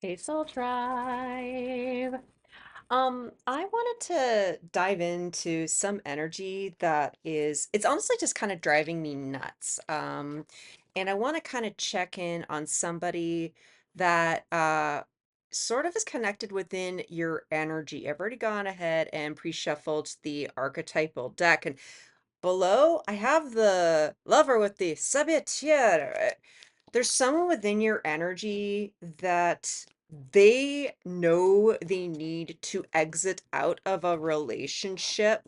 Hey, Soul Tribe. I wanted to dive into some energy that it's honestly just kind of driving me nuts. And I want to kind of check in on somebody that sort of is connected within your energy. I've already gone ahead and pre-shuffled the archetypal deck, and below I have the lover with the sabatier. There's someone within your energy that they know they need to exit out of a relationship,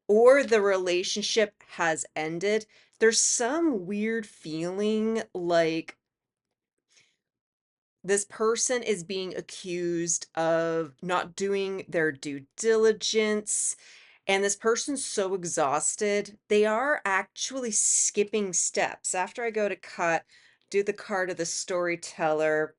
or the relationship has ended. There's some weird feeling like this person is being accused of not doing their due diligence, and this person's so exhausted, they are actually skipping steps. After I go to cut, do the card of the storyteller.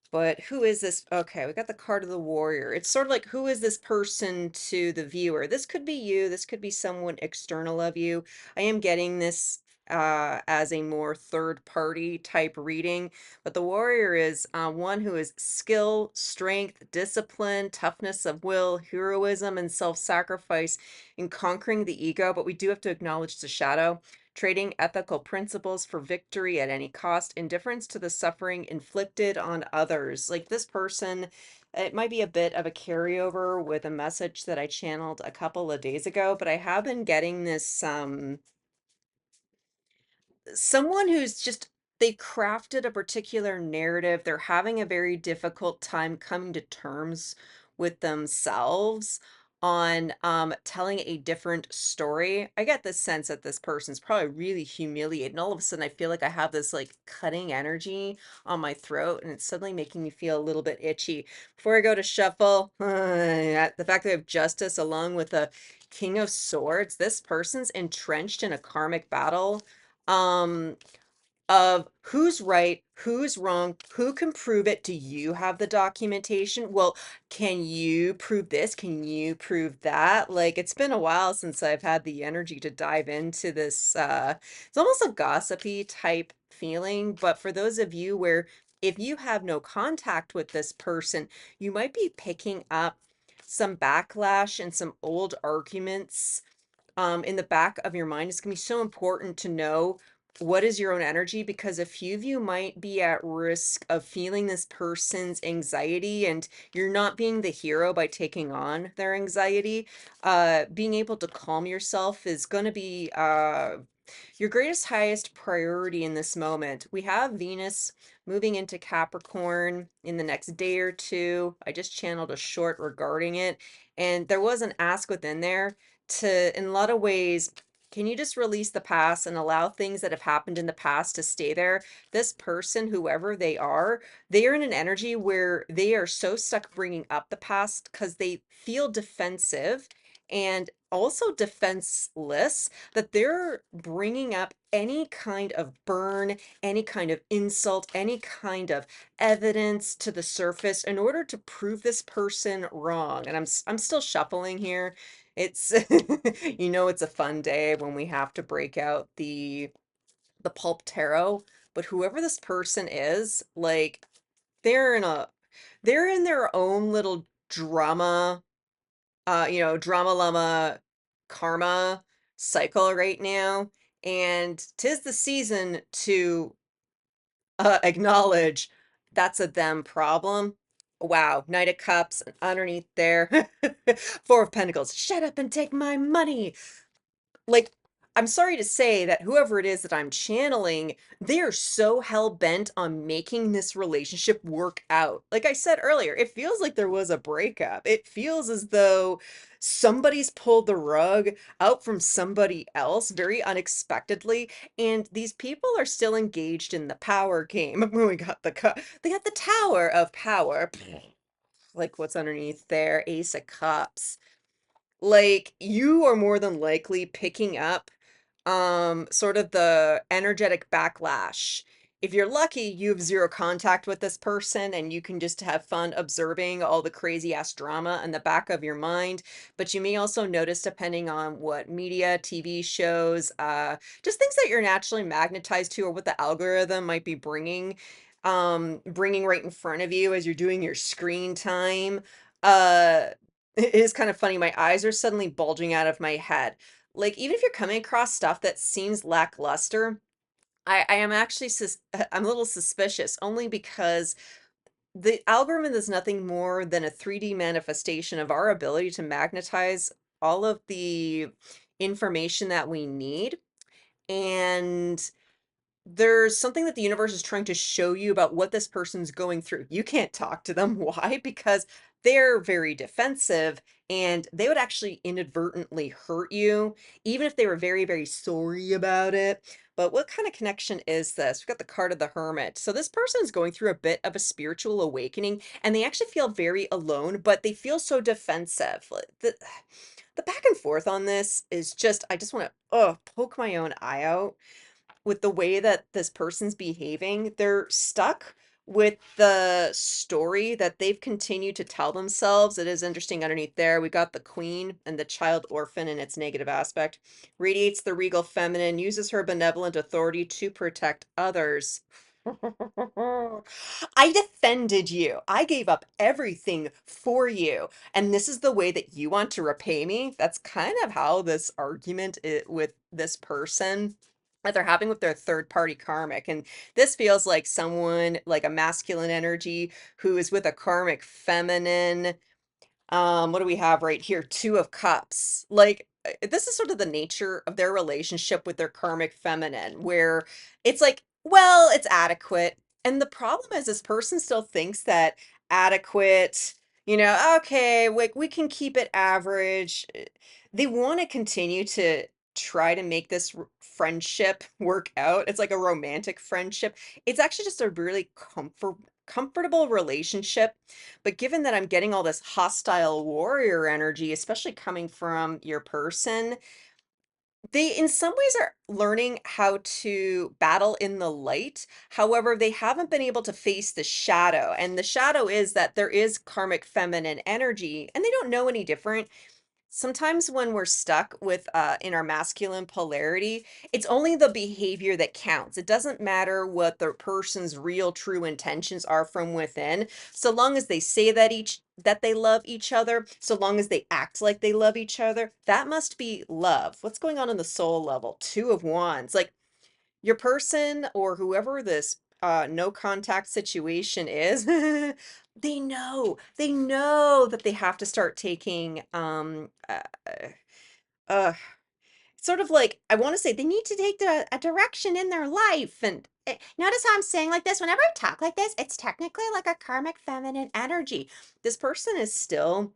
But who is this? Okay, we got the card of the warrior. It's sort of like, who is this person to the viewer? This could be you. This could be someone external of you. I am getting this as a more third party type reading, but the warrior is one who is skill, strength, discipline, toughness of will, heroism, and self-sacrifice in conquering the ego. But we do have to acknowledge the shadow. Trading ethical principles for victory at any cost, indifference to the suffering inflicted on others. Like this person, it might be a bit of a carryover with a message that I channeled a couple of days ago, but I have been getting this someone who's just, they crafted a particular narrative. They're having a very difficult time coming to terms with themselves on telling a different story. I get this sense that this person's probably really humiliated, and all of a sudden I feel like I have this like cutting energy on my throat, and it's suddenly making me feel a little bit itchy. Before I go to shuffle, the fact that I have justice along with a king of swords, this person's entrenched in a karmic battle um of who's right, who's wrong, who can prove it. Do you have the documentation? Well, can you prove this? Can you prove that? Like, it's been a while since I've had the energy to dive into this. It's almost a gossipy type feeling, but for those of you where if you have no contact with this person, you might be picking up some backlash and some old arguments in the back of your mind. It's going to be so important to know what is your own energy, because a few of you might be at risk of feeling this person's anxiety, and you're not being the hero by taking on their anxiety. Being able to calm yourself is going to be your greatest, highest priority in this moment. We have Venus moving into Capricorn in the next day or two. I just channeled a short regarding it, and there was an ask within there to, in a lot of ways, can you just release the past and allow things that have happened in the past to stay there? This person, whoever they are in an energy where they are so stuck bringing up the past because they feel defensive and also defenseless, that they're bringing up any kind of burn, any kind of insult, any kind of evidence to the surface in order to prove this person wrong. And I'm still shuffling here. It's it's a fun day when we have to break out the pulp tarot, but whoever this person is, like, they're in a they're in their own little drama, drama llama karma cycle right now, and 'tis the season to acknowledge that's a them problem. Wow, Knight of Cups, and underneath there, Four of Pentacles. Shut up and take my money. Like, I'm sorry to say that whoever it is that I'm channeling, they are so hell-bent on making this relationship work out. Like I said earlier, it feels like there was a breakup. It feels as though somebody's pulled the rug out from somebody else very unexpectedly, and these people are still engaged in the power game. We got they got the Tower of Power. Like, what's underneath there? Ace of Cups. Like, you are more than likely picking up sort of the energetic backlash. If you're lucky, you have zero contact with this person and you can just have fun observing all the crazy ass drama in the back of your mind. But you may also notice, depending on what media, TV shows, just things that you're naturally magnetized to or what the algorithm might be bringing, bringing right in front of you as you're doing your screen time. Uh, it is kind of funny. My eyes are suddenly bulging out of my head. Like, even if you're coming across stuff that seems lackluster, I am actually I'm a little suspicious only because the algorithm is nothing more than a 3D manifestation of our ability to magnetize all of the information that we need. And there's something that the universe is trying to show you about what this person's going through. You can't talk to them. Why? Because they're very defensive and they would actually inadvertently hurt you, even if they were very, very sorry about it. But what kind of connection is this? We've got the card of the hermit. So this person is going through a bit of a spiritual awakening and they actually feel very alone, but they feel so defensive. The back and forth on this is just, I just want to poke my own eye out with the way that this person's behaving. They're stuck with the story that they've continued to tell themselves. It is interesting underneath there. We got the queen and the child orphan in its negative aspect. Radiates the regal feminine, uses her benevolent authority to protect others. I defended you. I gave up everything for you. And this is the way that you want to repay me. That's kind of how this argument with this person that they're having with their third party karmic. And this feels like someone like a masculine energy who is with a karmic feminine. What do we have right here? Two of Cups. Like, this is sort of the nature of their relationship with their karmic feminine, where it's like, well, it's adequate. And the problem is this person still thinks that adequate, okay, we can keep it average. They want to continue to try to make this friendship work out. It's like a romantic friendship. It's actually just a really comfortable relationship, but given that I'm getting all this hostile warrior energy, especially coming from your person, they in some ways are learning how to battle in the light. However, they haven't been able to face the shadow. And the shadow is that there is karmic feminine energy, and they don't know any different. Sometimes when we're stuck with in our masculine polarity, it's only the behavior that counts. It doesn't matter what the person's real true intentions are from within. So long as they say that they love each other, so long as they act like they love each other, that must be love. What's going on the soul level? Two of Wands. Like, your person or whoever this no contact situation is, they know that they have to start taking uh sort of like, I want to say they need to take a direction in their life. And notice how I'm saying like this whenever I talk like this, it's technically like a karmic feminine energy. This person is still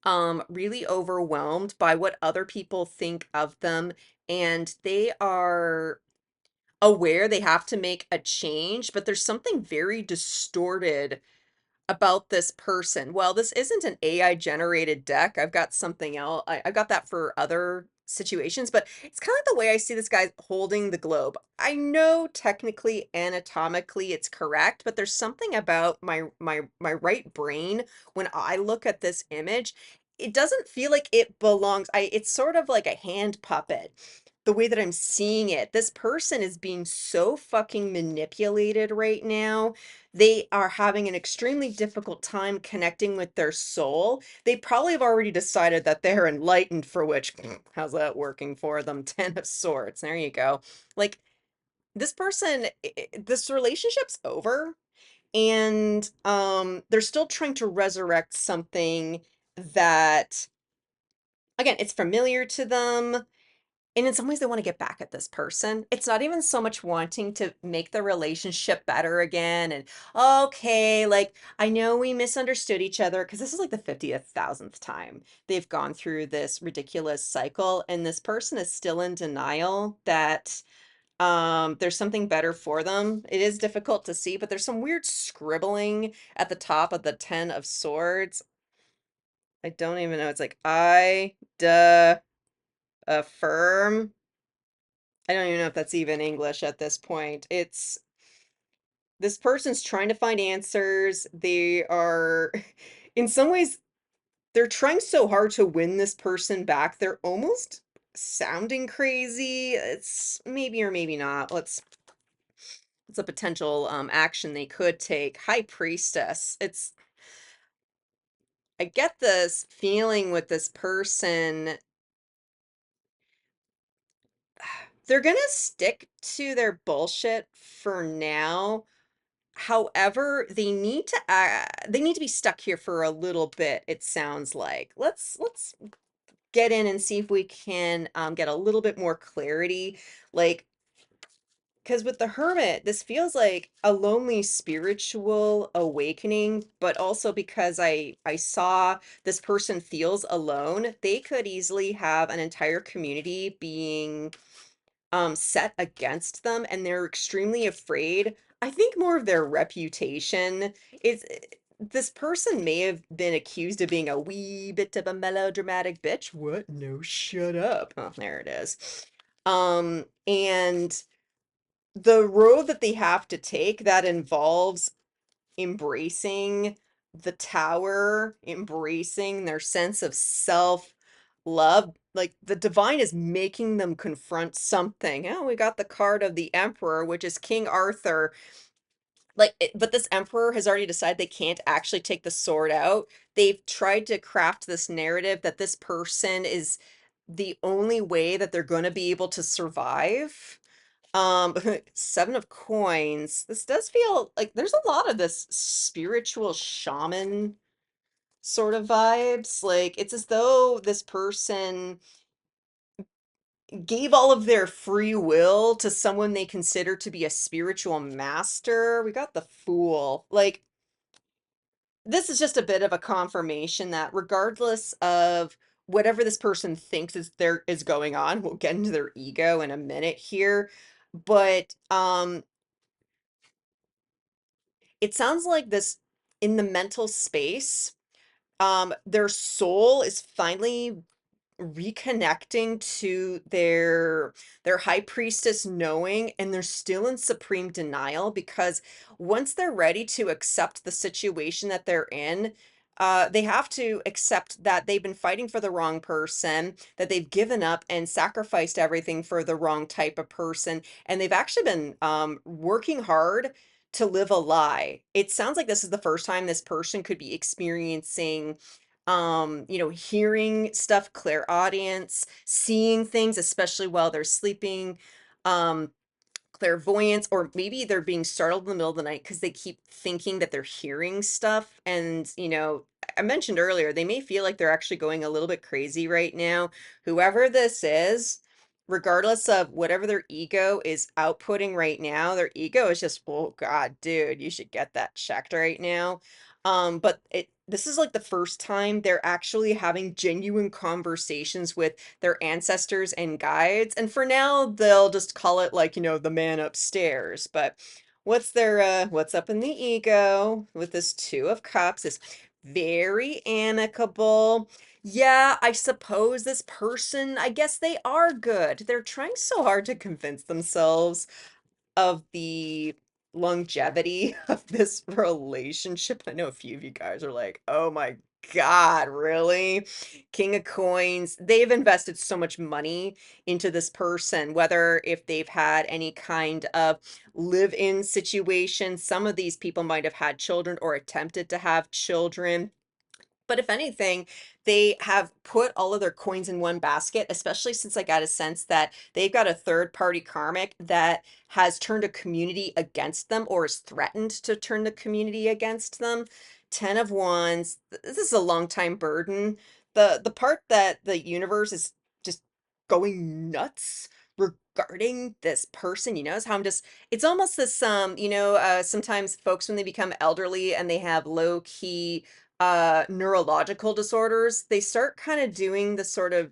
really overwhelmed by what other people think of them, and they are aware they have to make a change, but there's something very distorted about this person. Well, this isn't an AI generated deck. I've got something else. I got that for other situations, but it's kind of like the way I see this guy holding the globe. I know technically anatomically it's correct, but there's something about my right brain when I look at this image, it doesn't feel like it belongs. It's sort of like a hand puppet. The way that I'm seeing it, this person is being so fucking manipulated right now. They are having an extremely difficult time connecting with their soul. They probably have already decided that they're enlightened, for which, how's that working for them? 10 of Swords. There you go. Like, this person, this relationship's over, and they're still trying to resurrect something that, again, it's familiar to them. And in some ways, they want to get back at this person. It's not even so much wanting to make the relationship better again. And okay, like, I know we misunderstood each other, because this is like the 50th thousandth time they've gone through this ridiculous cycle. And this person is still in denial that there's something better for them. It is difficult to see, but there's some weird scribbling at the top of the 10 of Swords. I don't even know. It's like, affirm. I don't even know if that's even English at this point. It's this person's trying to find answers. They are, in some ways, they're trying so hard to win this person back. They're almost sounding crazy. It's maybe or maybe not. it's a potential action they could take. High Priestess. I get this feeling with this person, they're gonna stick to their bullshit for now. However, they need to be stuck here for a little bit, it sounds like. Let's get in and see if we can get a little bit more clarity. Like, because with the Hermit, this feels like a lonely spiritual awakening, but also because I saw this person feels alone, they could easily have an entire community being set against them, and they're extremely afraid. I think more of their reputation is this person may have been accused of being a wee bit of a melodramatic bitch. What? No, shut up. Oh, there it is. And the road that they have to take that involves embracing the tower, embracing their sense of self love. Like the divine is making them confront something. Oh, we got the card of the Emperor, which is King Arthur. But this emperor has already decided they can't actually take the sword out. They've tried to craft this narrative that this person is the only way that they're going to be able to survive. Seven of Coins. This does feel like there's a lot of this spiritual shaman sort of vibes. Like it's as though this person gave all of their free will to someone they consider to be a spiritual master. We got the Fool. Like this is just a bit of a confirmation that regardless of whatever this person thinks is going on, we'll get into their ego in a minute here, but it sounds like this in the mental space, their soul is finally reconnecting to their high priestess knowing, and they're still in supreme denial because once they're ready to accept the situation that they're in, they have to accept that they've been fighting for the wrong person, that they've given up and sacrificed everything for the wrong type of person, and they've actually been working hard to live a lie. It sounds like this is the first time this person could be experiencing hearing stuff, clairaudience, seeing things, especially while they're sleeping, um, clairvoyance, or maybe they're being startled in the middle of the night because they keep thinking that they're hearing stuff. And, I mentioned earlier, they may feel like they're actually going a little bit crazy right now. Whoever this is, regardless of whatever their ego is outputting right now, their ego is just, oh God, dude, you should get that checked right now. But this is like the first time they're actually having genuine conversations with their ancestors and guides. And for now, they'll just call it like, the man upstairs. But what's up in the ego with this Two of Cups is very amicable. Yeah, I suppose this person, I guess they are good. They're trying so hard to convince themselves of the longevity of this relationship. I know a few of you guys are like, "Oh my God, really?" King of Coins, they've invested so much money into this person, whether if they've had any kind of live-in situation. Some of these people might have had children or attempted to have children. But if anything, they have put all of their coins in one basket, especially since I got a sense that they've got a third party karmic that has turned a community against them or is threatened to turn the community against them. Ten of Wands, this is a long time burden. The part that the universe is just going nuts regarding this person, is how I'm just it's almost this sometimes folks when they become elderly and they have low key neurological disorders, they start kind of doing the sort of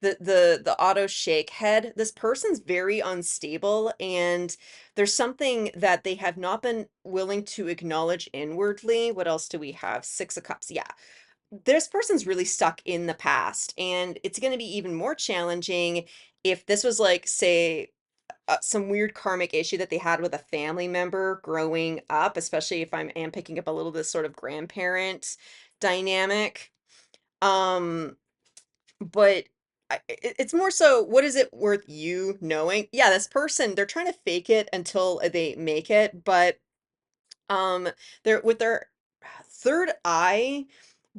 the auto shake head. This person's very unstable, and there's something that they have not been willing to acknowledge inwardly. What else do we have? Six of Cups. Yeah, this person's really stuck in the past, and it's going to be even more challenging if this was like, say, some weird karmic issue that they had with a family member growing up, especially if am picking up a little this sort of grandparent dynamic. Um, but it's more so, what is it worth you knowing? Yeah, this person, they're trying to fake it until they make it, but um they're with their third eye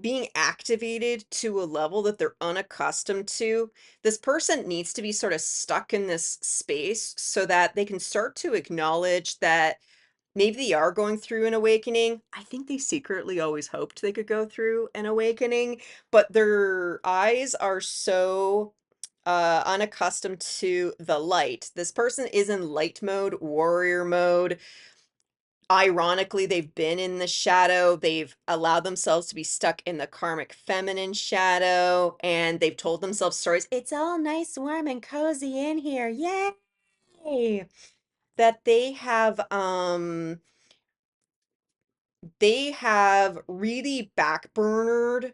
being activated to a level that they're unaccustomed to. This person needs to be sort of stuck in this space so that they can start to acknowledge that maybe they are going through an awakening. I think they secretly always hoped they could go through an awakening, but their eyes are so unaccustomed to the light. This person is in light mode, warrior mode. Ironically, they've been in the shadow. They've allowed themselves to be stuck in the karmic feminine shadow, and they've told themselves stories. It's all nice, warm, and cozy in here. Yay! That they have really backburnered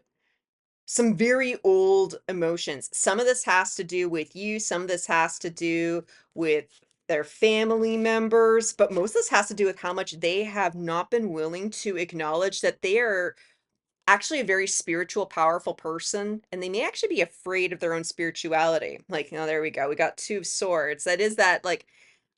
some very old emotions. Some of this has to do with you, some of this has to do with their family members, but most of this has to do with how much they have not been willing to acknowledge that they are actually a very spiritual, powerful person, and they may actually be afraid of their own spirituality. Like, oh, there we go. We got two of swords. That is that, like,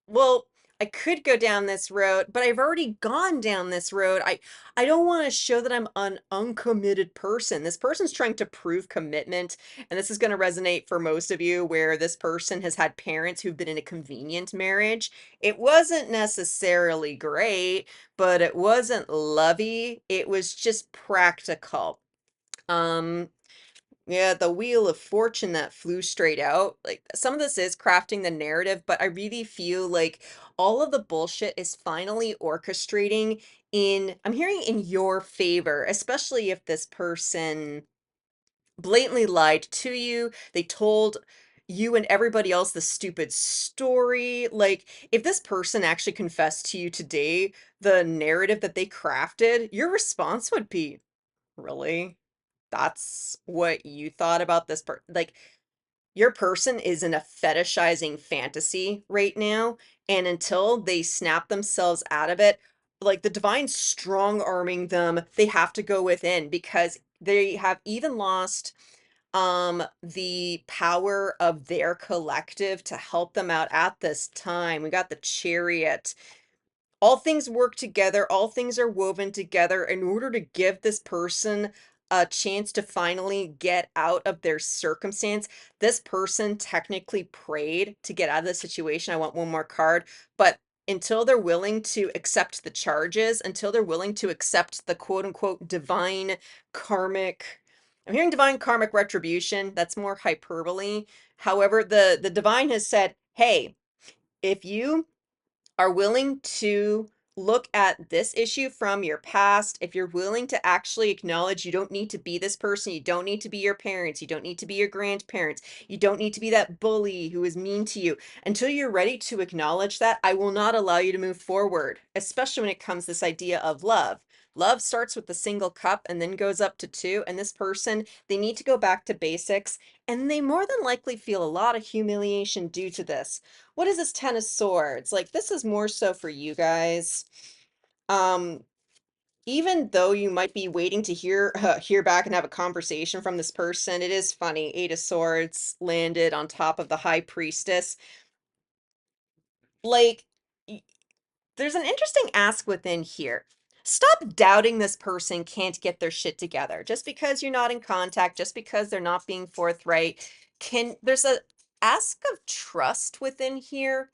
well, I could go down this road, but I've already gone down this road. I don't want to show that I'm an uncommitted person. This person's trying to prove commitment, and this is going to resonate for most of you where this person has had parents who've been in a convenient marriage. It wasn't necessarily great, but it wasn't lovey. It was just practical. Um, yeah, the Wheel of Fortune that flew straight out. Like, some of this is crafting the narrative, but I really feel like all of the bullshit is finally orchestrating I'm hearing in your favor, especially if this person blatantly lied to you. They told you and everybody else the stupid story. Like, if this person actually confessed to you today the narrative that they crafted, your response would be, really? That's what you thought about this like, your person is in a fetishizing fantasy right now, and until they snap themselves out of it, like the divine strong arming them, they have to go within because they have even lost the power of their collective to help them out at this time. We got the Chariot. All things work together, all things are woven together in order to give this person a chance to finally get out of their circumstance. This person technically prayed to get out of the situation. I want one more card, but until they're willing to accept the charges, until they're willing to accept the quote unquote divine karmic, I'm hearing divine karmic retribution. That's more hyperbole. However, the divine has said, hey, if you are willing to look at this issue from your past, if you're willing to actually acknowledge you don't need to be this person, you don't need to be your parents, you don't need to be your grandparents, you don't need to be that bully who is mean to you, until you're ready to acknowledge that, I will not allow you to move forward, especially when it comes to this idea of love. Love starts with the single cup and then goes up to two, and this person, they need to go back to basics, and they more than likely feel a lot of humiliation due to this. What is this Ten of Swords? Like, this is more so for you guys. Um, Even though you might be waiting to hear back and have a conversation from this person, it is funny. Eight of Swords landed on top of the High Priestess. Like, there's an interesting ask within here. Stop doubting this person can't get their shit together. Just because you're not in contact, just because they're not being forthright, there's a ask of trust within here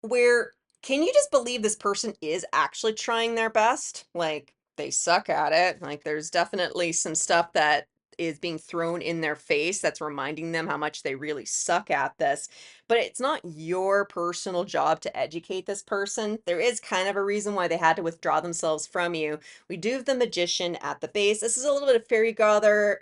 where, can you just believe this person is actually trying their best? Like, they suck at it. Like, there's definitely some stuff that is being thrown in their face that's reminding them how much they really suck at this. But it's not your personal job to educate this person. There is kind of a reason why they had to withdraw themselves from you. We do have the Magician at the base. This is a little bit of fairy godfather.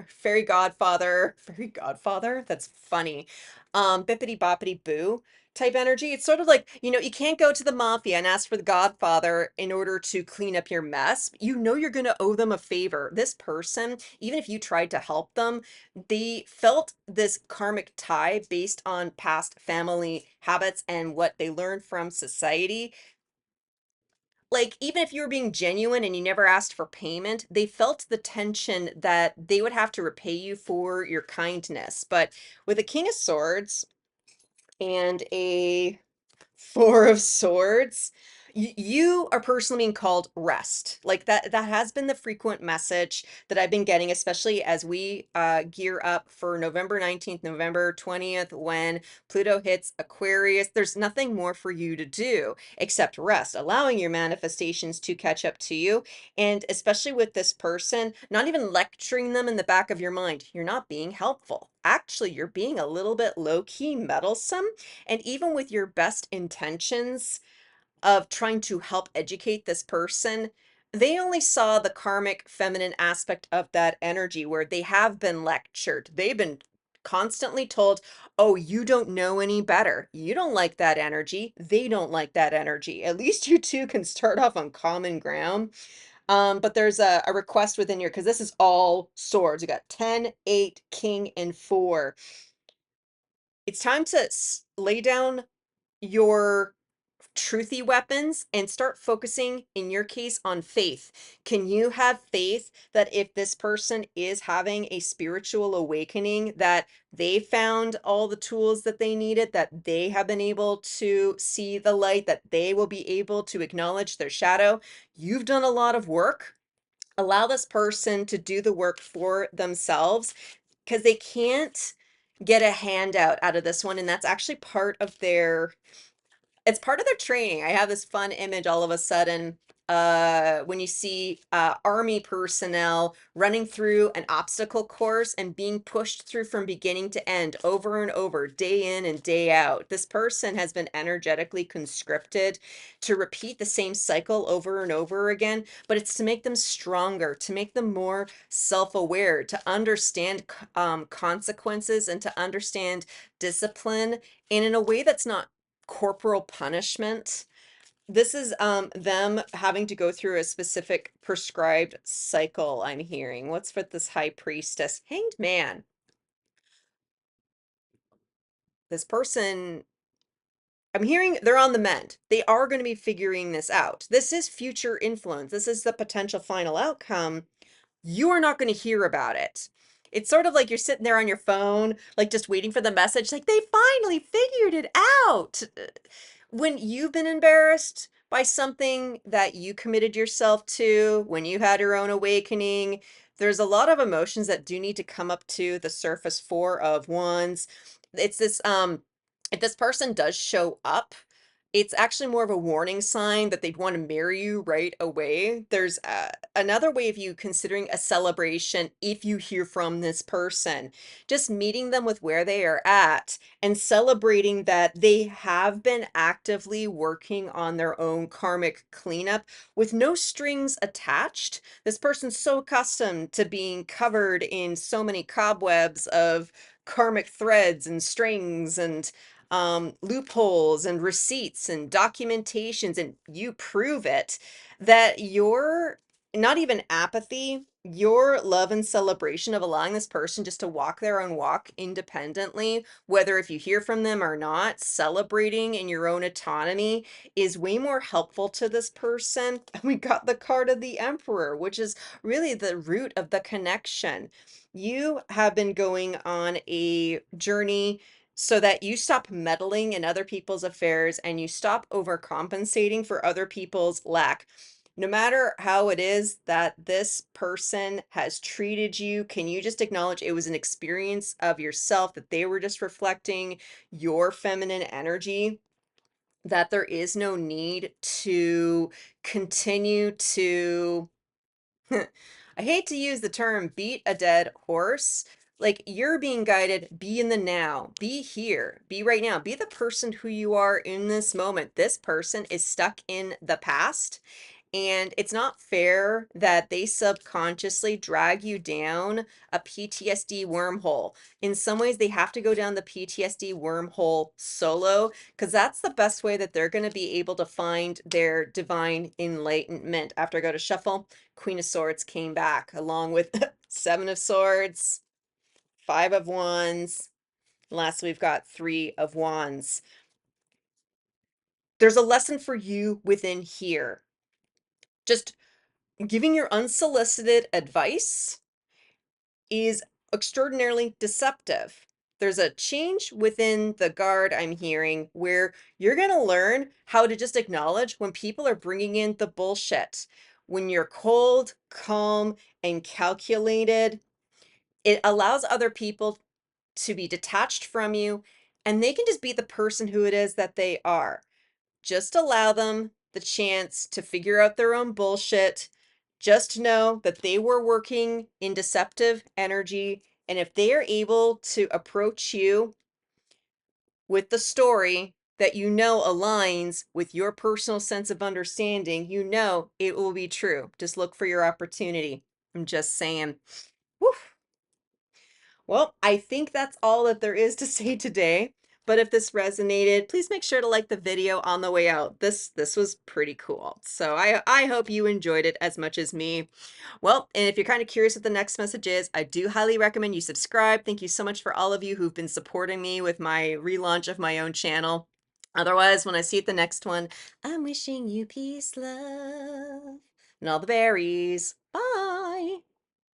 That's funny. Bippity boppity boo type energy. It's sort of like, you can't go to the mafia and ask for the godfather in order to clean up your mess. You know you're going to owe them a favor. This person, even if you tried to help them, they felt this karmic tie based on past family habits and what they learned from society. like, even if you were being genuine and you never asked for payment, they felt the tension that they would have to repay you for your kindness. But with a King of Swords and a Four of Swords, you are personally being called rest. Like that has been the frequent message that I've been getting, especially as we gear up for November 19th, November 20th, when Pluto hits Aquarius. There's nothing more for you to do except rest, allowing your manifestations to catch up to you. And especially with this person, not even lecturing them in the back of your mind. You're not being helpful. Actually, you're being a little bit low-key meddlesome, and even with your best intentions of trying to help educate this person, they only saw the karmic feminine aspect of that energy where they have been lectured. They've been constantly told, oh, you don't know any better. You don't like that energy. They don't like that energy. At least you two can start off on common ground. But there's a request within your, because this is all swords. You got 10, 8, king, and 4. It's time to lay down your truthy weapons and start focusing, in your case, on faith. Can you have faith that if this person is having a spiritual awakening, that they found all the tools that they needed, that they have been able to see the light, that they will be able to acknowledge their shadow? You've done a lot of work. Allow this person to do the work for themselves, because they can't get a handout out of this one, and that's actually part of their, it's part of their training. I have this fun image all of a sudden when you see army personnel running through an obstacle course and being pushed through from beginning to end over and over, day in and day out. This person has been energetically conscripted to repeat the same cycle over and over again, but it's to make them stronger, to make them more self-aware, to understand consequences, and to understand discipline, and in a way that's not corporal punishment. This is them having to go through a specific prescribed cycle, I'm hearing. What's with this high priestess? Hanged man. This person, I'm hearing they're on the mend. They are going to be figuring this out. This is future influence. This is the potential final outcome. You are not going to hear about it. It's sort of like you're sitting there on your phone, like just waiting for the message, like they finally figured it out. When you've been embarrassed by something that you committed yourself to, when you had your own awakening, there's a lot of emotions that do need to come up to the surface. Four of Wands. It's this, if this person does show up, it's actually more of a warning sign that they'd want to marry you right away. There's another way of you considering a celebration if you hear from this person. Just meeting them with where they are at and celebrating that they have been actively working on their own karmic cleanup with no strings attached. This person's so accustomed to being covered in so many cobwebs of karmic threads and strings and loopholes and receipts and documentations, and you prove it, that your, not even apathy, your love and celebration of allowing this person just to walk their own walk independently, whether if you hear from them or not, celebrating in your own autonomy is way more helpful to this person. And we got the card of the Emperor, which is really the root of the connection. You have been going on a journey so that you stop meddling in other people's affairs and you stop overcompensating for other people's lack. No matter how it is that this person has treated you, can you just acknowledge it was an experience of yourself, that they were just reflecting your feminine energy, that there is no need to continue to I hate to use the term beat a dead horse. Like, you're being guided, be in the now, be here, be right now, be the person who you are in this moment. This person is stuck in the past, and it's not fair that they subconsciously drag you down a PTSD wormhole. In some ways, they have to go down the PTSD wormhole solo, because that's the best way that they're going to be able to find their divine enlightenment. After I go to shuffle, Queen of Swords came back along with Seven of Swords, Five of Wands. Last, we've got Three of Wands. There's a lesson for you within here. just giving your unsolicited advice is extraordinarily deceptive. There's a change within the guard I'm hearing where you're going to learn how to just acknowledge when people are bringing in the bullshit. When you're cold, calm, and calculated, it allows other people to be detached from you, and they can just be the person who it is that they are. Just allow them the chance to figure out their own bullshit. Just know that they were working in deceptive energy. And if they are able to approach you with the story that you know aligns with your personal sense of understanding, you know it will be true. Just look for your opportunity. I'm just saying. Woo. Well, I think that's all that there is to say today. But if this resonated, please make sure to like the video on the way out. This was pretty cool. So I hope you enjoyed it as much as me. Well, and if you're kind of curious what the next message is, I do highly recommend you subscribe. Thank you so much for all of you who've been supporting me with my relaunch of my own channel. Otherwise, when I see you at the next one, I'm wishing you peace, love, and all the berries. Bye.